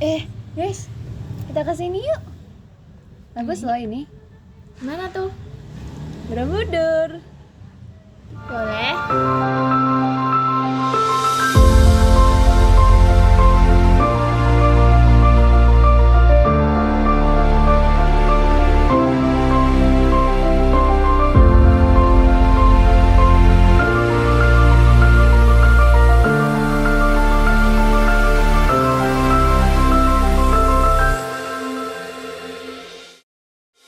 Guys, kita ke sini yuk. Bagus loh ini. Mana tuh? Borobudur. Boleh.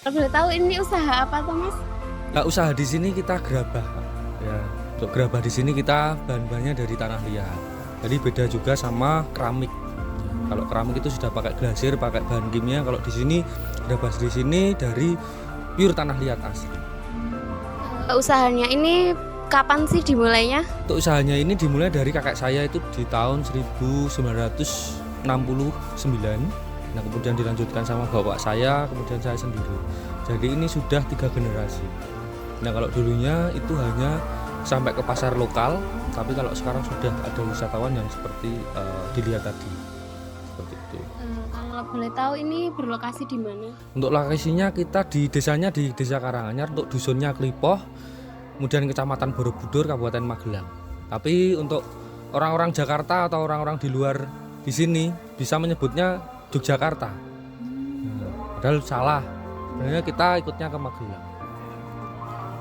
Kalau boleh tahu ini usaha apa tuh Mas? Nah, usaha di sini kita gerabah, ya. Untuk gerabah di sini kita bahan-bahannya dari tanah liat. Jadi beda juga sama keramik. Kalau keramik itu sudah pakai glasir, pakai bahan kimia. Kalau di sini gerabah di sini dari pure tanah liat asli. Usahanya ini kapan sih dimulainya? Untuk usahanya ini dimulai dari kakek saya itu di tahun 1969. Nah, kemudian dilanjutkan sama bapak saya, kemudian saya sendiri. Jadi ini sudah 3 generasi. Nah, kalau dulunya itu hanya sampai ke pasar lokal, tapi kalau sekarang sudah ada wisatawan yang seperti dilihat tadi. Seperti itu. Kalau boleh tahu ini berlokasi di mana? Untuk lokasinya kita di desanya di Desa Karanganyar, untuk dusunnya Klipoh, kemudian Kecamatan Borobudur, Kabupaten Magelang. Tapi untuk orang-orang Jakarta atau orang-orang di luar di sini bisa menyebutnya Yogyakarta. Padahal salah. Sebenarnya kita ikutnya ke Magelang.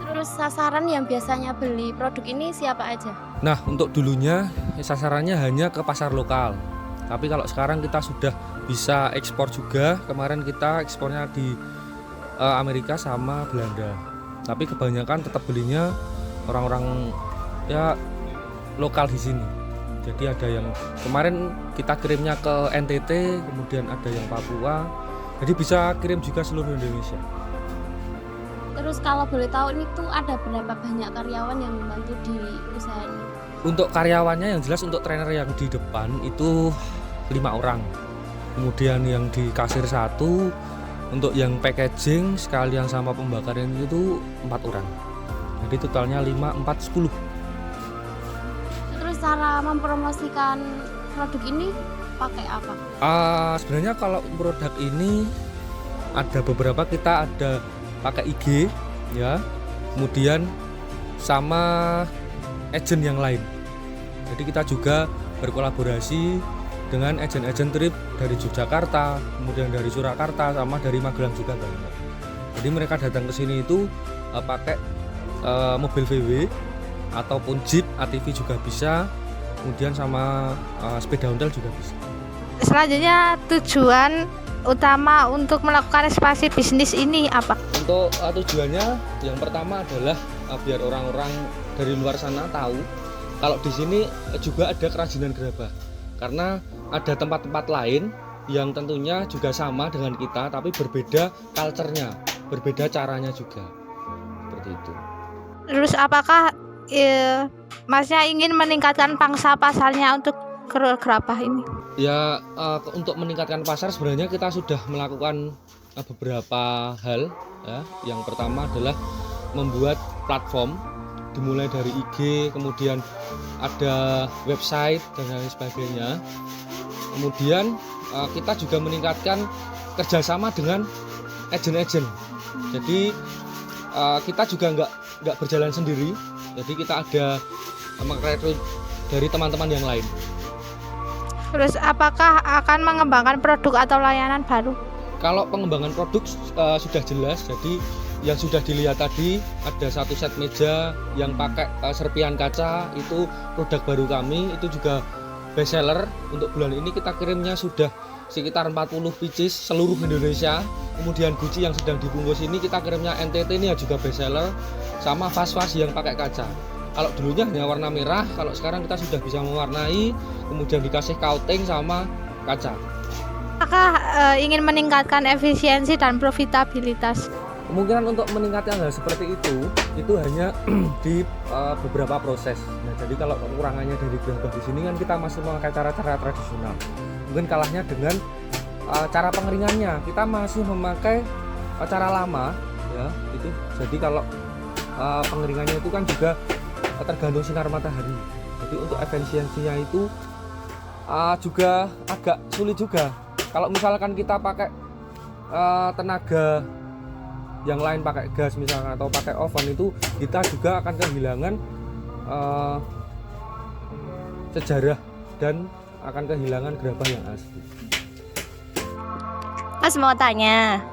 Terus sasaran yang biasanya beli produk ini siapa aja? Nah, untuk dulunya sasarannya hanya ke pasar lokal. Tapi kalau sekarang kita sudah bisa ekspor juga. Kemarin kita ekspornya di Amerika sama Belanda. Tapi kebanyakan tetap belinya orang-orang ya lokal di sini. Jadi ada yang kemarin kita kirimnya ke NTT, kemudian ada yang Papua. Jadi bisa kirim juga seluruh Indonesia. Terus kalau boleh tahu ini tuh ada berapa banyak karyawan yang membantu di usaha ini? Untuk karyawannya yang jelas untuk trainer yang di depan itu 5 orang. Kemudian yang di kasir 1, untuk yang packaging sekalian sama pembakaran itu 4 orang. Jadi totalnya 5, 4, 10. Terus cara mempromosikan produk ini pakai apa? Sebenarnya kalau produk ini ada beberapa, kita ada pakai IG ya, kemudian sama agent yang lain. Jadi kita juga berkolaborasi dengan agen-agen trip dari Yogyakarta, kemudian dari Surakarta, sama dari Magelang juga banyak. Jadi mereka datang ke sini itu pakai mobil VW ataupun Jeep, ATV juga bisa, kemudian sama sepeda ontel juga bisa. Selanjutnya tujuan utama untuk melakukan ekspansi bisnis ini apa? Untuk tujuannya yang pertama adalah biar orang-orang dari luar sana tahu kalau di sini juga ada kerajinan gerabah. Karena ada tempat-tempat lain yang tentunya juga sama dengan kita tapi berbeda culture-nya, berbeda caranya juga. Seperti itu. Terus apakah Masnya ingin meningkatkan pangsa pasarnya untuk gerabah ini? Ya, untuk meningkatkan pasar sebenarnya kita sudah melakukan beberapa hal ya. Yang pertama adalah membuat platform, dimulai dari IG, kemudian ada website dan lain sebagainya. Kemudian kita juga meningkatkan kerjasama dengan agen-agen. Jadi kita juga nggak berjalan sendiri. Jadi kita ada merekrut dari teman-teman yang lain. Terus apakah akan mengembangkan produk atau layanan baru? Kalau pengembangan produk sudah jelas. Jadi yang sudah dilihat tadi ada 1 set meja yang pakai serpian kaca, itu produk baru kami, itu juga best seller. Untuk bulan ini kita kirimnya sudah sekitar 40 pieces seluruh Indonesia. Kemudian Gucci yang sedang dibungkus ini kita kirimnya NTT, ini juga best seller, sama vas-vas yang pakai kaca. Kalau dulunya hanya warna merah, kalau sekarang kita sudah bisa mewarnai, kemudian dikasih coating sama kaca. Apakah ingin meningkatkan efisiensi dan profitabilitas? Kemungkinan untuk meningkatkan hal seperti itu hanya di beberapa proses. Nah, jadi kalau kekurangannya dari gerabah di sini kan kita masih memakai cara-cara tradisional. Mungkin kalahnya dengan cara pengeringannya, kita masih memakai cara lama, ya itu. Jadi kalau pengeringannya itu kan juga tergantung sinar matahari. Jadi untuk efisiensinya itu juga agak sulit juga. Kalau misalkan kita pakai tenaga yang lain, pakai gas misalkan atau pakai oven, itu kita juga akan kehilangan sejarah dan akan kehilangan gerabah yang asli. Mas mau tanya,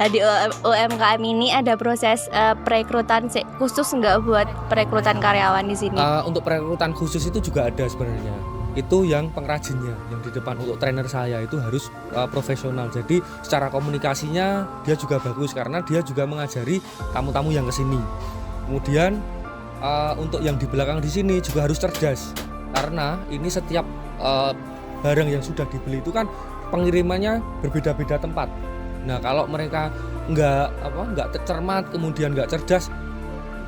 di UMKM ini ada proses perekrutan khusus nggak buat perekrutan karyawan di sini? Untuk perekrutan khusus itu juga ada sebenarnya. Itu yang pengrajinnya, yang di depan untuk trainer saya itu harus profesional. Jadi secara komunikasinya dia juga bagus karena dia juga mengajari tamu-tamu yang kesini. Kemudian untuk yang di belakang di sini juga harus cerdas karena ini setiap barang yang sudah dibeli itu kan pengirimannya berbeda-beda tempat. Nah kalau mereka nggak cermat, kemudian nggak cerdas,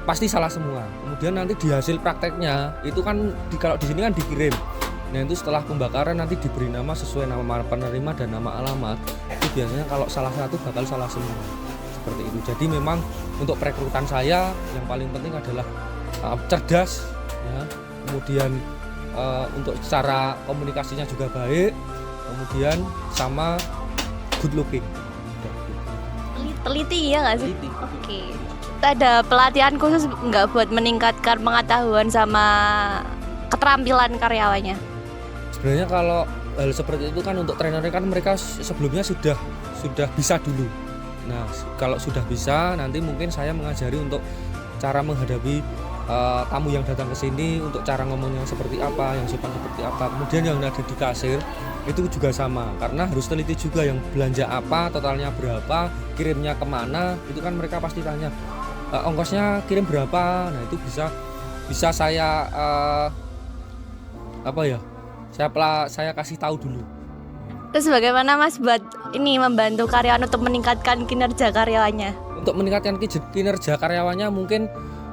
pasti salah semua. Kemudian nanti di hasil prakteknya itu kan kalau di sini kan dikirim. Nah itu setelah pembakaran nanti diberi nama sesuai nama penerima dan nama alamat. Itu biasanya kalau salah satu bakal salah semua, seperti itu. Jadi memang untuk perekrutan saya yang paling penting adalah cerdas, ya. Kemudian untuk cara komunikasinya juga baik, kemudian sama good looking. Teliti ya nggak sih? Oke. Ada pelatihan khusus nggak buat meningkatkan pengetahuan sama keterampilan karyawannya? Sebenarnya kalau hal seperti itu kan untuk trainernya kan mereka sebelumnya sudah bisa dulu. Nah kalau sudah bisa, nanti mungkin saya mengajari untuk cara menghadapi tamu yang datang ke sini, untuk cara ngomongnya seperti apa, yang sopan seperti apa. Kemudian yang ada di kasir itu juga sama, karena harus teliti juga yang belanja apa, totalnya berapa, kirimnya kemana, itu kan mereka pasti tanya ongkosnya kirim berapa. Nah itu bisa saya saya kasih tahu dulu. Terus bagaimana Mas buat ini membantu karyawan untuk meningkatkan kinerja karyawannya? Untuk meningkatkan kinerja karyawannya mungkin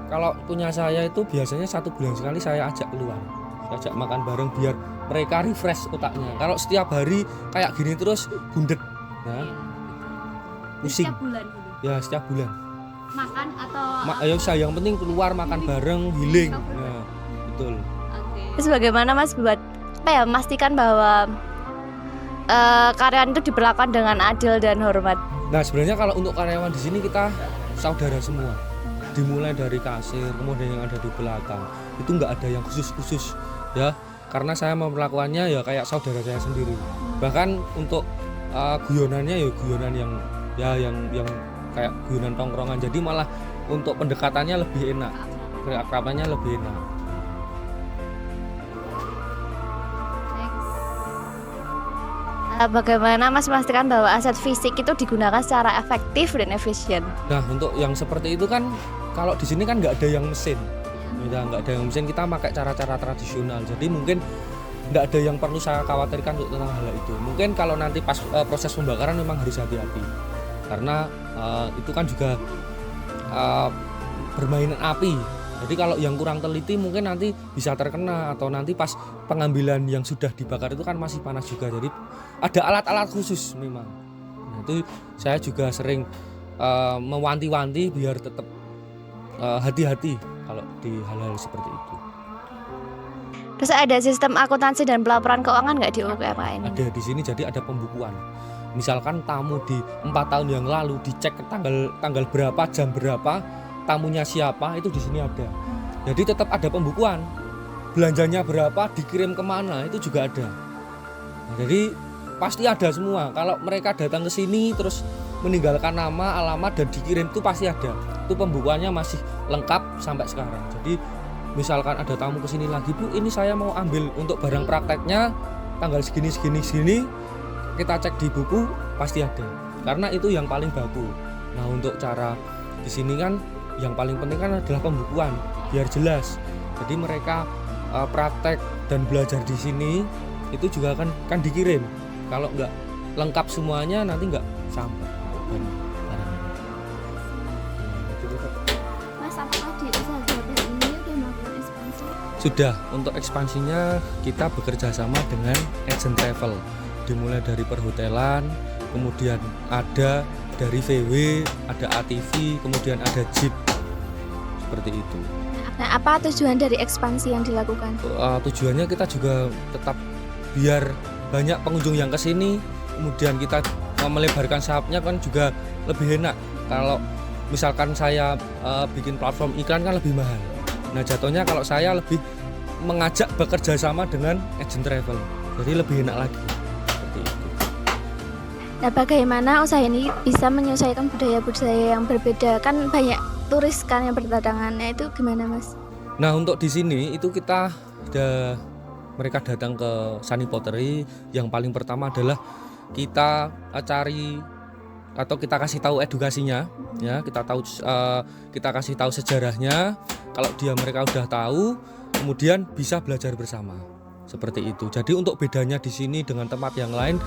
kalau punya saya itu biasanya 1 bulan sekali saya ajak keluar, saya ajak makan bareng biar mereka refresh otaknya. Kalau setiap hari kayak gini terus bundet, nah pusing. Setiap bulan Ya setiap bulan. makan atau Ayo saya yang penting keluar makan bareng, healing. Nah, betul. Terus bagaimana Mas buat memastikan bahwa karyawan itu diperlakukan dengan adil dan hormat? Nah sebenarnya kalau untuk karyawan di sini kita saudara semua, dimulai dari kasir kemudian yang ada di belakang itu nggak ada yang khusus ya, karena saya memperlakukannya ya kayak saudara saya sendiri. Bahkan untuk guyonannya ya guyonan yang kayak guyonan tongkrongan, jadi malah untuk pendekatannya lebih enak, keakrabannya lebih enak. Bagaimana Mas memastikan bahwa aset fisik itu digunakan secara efektif dan efisien? Nah untuk yang seperti itu kan kalau di sini kan nggak ada yang mesin, ya, nggak ada yang mesin, kita pakai cara-cara tradisional. Jadi mungkin nggak ada yang perlu saya khawatirkan untuk tentang hal itu. Mungkin kalau nanti pas proses pembakaran memang harus hati-hati karena itu kan juga bermainan api. Jadi kalau yang kurang teliti mungkin nanti bisa terkena, atau nanti pas pengambilan yang sudah dibakar itu kan masih panas juga. Jadi ada alat-alat khusus memang. Nah, itu saya juga sering mewanti-wanti biar tetap hati-hati kalau di hal-hal seperti itu. Terus ada sistem akuntansi dan pelaporan keuangan nggak di UMKM ini? Ada di sini, jadi ada pembukuan. Misalkan tamu di 4 tahun yang lalu dicek ke tanggal berapa, jam berapa, tamunya siapa, itu di sini ada. Jadi tetap ada pembukuan. Belanjanya berapa, dikirim kemana, itu juga ada. Nah, jadi pasti ada semua. Kalau mereka datang ke sini terus meninggalkan nama, alamat dan dikirim itu pasti ada. Itu pembukuannya masih lengkap sampai sekarang. Jadi misalkan ada tamu ke sini lagi, Bu, ini saya mau ambil untuk barang prakteknya tanggal segini, kita cek di buku pasti ada. Karena itu yang paling baku. Nah, untuk cara di sini kan yang paling penting kan adalah pembukuan biar jelas. Jadi mereka praktek dan belajar di sini itu juga kan dikirim. Kalau nggak lengkap semuanya nanti nggak sampai. Mas, apakah di usaha gerabah ini udah melakukan ekspansi? Sudah, untuk ekspansinya kita bekerja sama dengan agent travel. Dimulai dari perhotelan, kemudian ada dari VW, ada ATV, kemudian ada Jeep. Seperti itu. Nah, apa tujuan dari ekspansi yang dilakukan? Tujuannya kita juga tetap biar banyak pengunjung yang kesini, kemudian kita melebarkan sayapnya kan juga lebih enak. Kalau misalkan saya bikin platform iklan kan lebih mahal. Nah jatuhnya kalau saya lebih mengajak bekerja sama dengan agent travel, jadi lebih enak lagi seperti itu. Nah, bagaimana usaha ini bisa menyesuaikan budaya-budaya yang berbeda? Kan banyak turis kan yang berdatangan. Nah, itu gimana, Mas? Nah untuk di sini itu kita mereka datang ke Sunny Pottery, yang paling pertama adalah kita cari atau kita kasih tahu edukasinya, ya kita kasih tahu sejarahnya. Kalau mereka udah tahu, kemudian bisa belajar bersama seperti itu. Jadi untuk bedanya di sini dengan tempat yang lain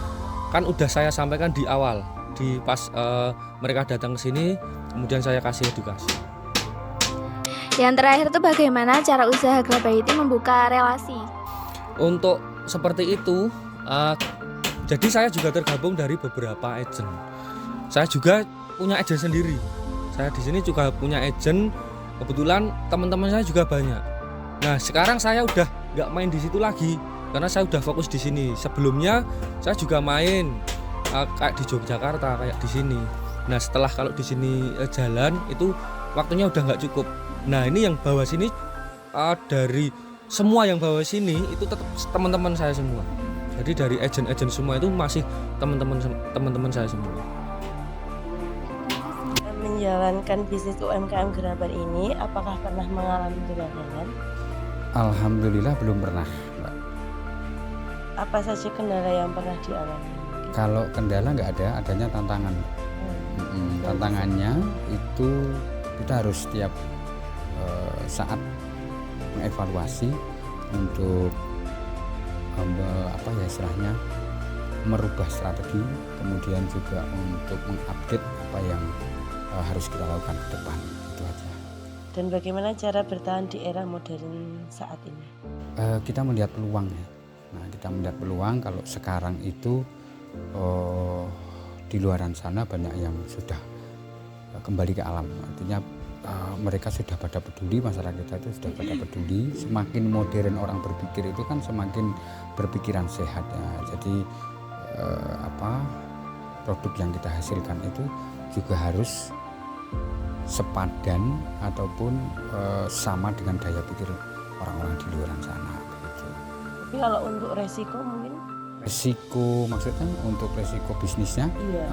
kan udah saya sampaikan di awal, di pas mereka datang ke sini, kemudian saya kasih edukasi. Yang terakhir tuh bagaimana cara usaha Grabarity membuka relasi? Untuk seperti itu, jadi saya juga tergabung dari beberapa agent. Saya juga punya agent sendiri. Saya di sini juga punya agent. Kebetulan teman-teman saya juga banyak. Nah sekarang saya udah nggak main di situ lagi karena saya udah fokus di sini. Sebelumnya saya juga main kayak di Yogyakarta, kayak di sini. Nah setelah kalau di sini jalan itu waktunya udah nggak cukup. Nah ini yang bawa sini dari semua yang bawa sini itu tetap teman-teman saya semua. Jadi dari agent-agent semua itu masih teman-teman saya semua. Menjalankan bisnis UMKM Grabar ini, apakah pernah mengalami kegagalan? Alhamdulillah belum pernah, Mbak. Apa saja kendala yang pernah dialami? Kalau kendala nggak ada, adanya tantangan. Tantangannya itu kita harus setiap saat mengevaluasi untuk istilahnya merubah strategi, kemudian juga untuk mengupdate apa yang harus kita lakukan ke depan, itu aja. Dan bagaimana cara bertahan di era modern saat ini? Kita melihat peluang ya. Nah, kita melihat peluang kalau sekarang itu di luaran sana banyak yang sudah kembali ke alam. Artinya mereka sudah pada peduli, masyarakat kita itu sudah pada peduli. Semakin modern orang berpikir itu kan semakin berpikiran sehat ya. Jadi produk yang kita hasilkan itu juga harus sepadan ataupun sama dengan daya pikir orang-orang di luar sana begitu. Tapi kalau untuk resiko mungkin? Resiko maksudnya untuk resiko bisnisnya? Iya.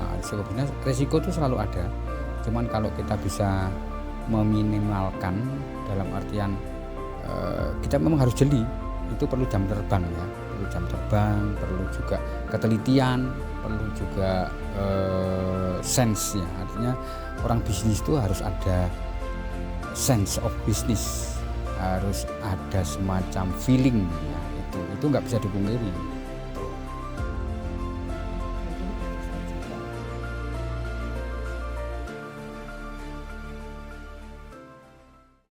Nah, resiko itu selalu ada. Cuman kalau kita bisa meminimalkan dalam artian kita memang harus jeli, itu perlu jam terbang ya, perlu jam terbang, perlu juga ketelitian, perlu juga sense ya. Artinya orang bisnis itu harus ada sense of business, harus ada semacam feeling ya, itu nggak bisa dipungkiri.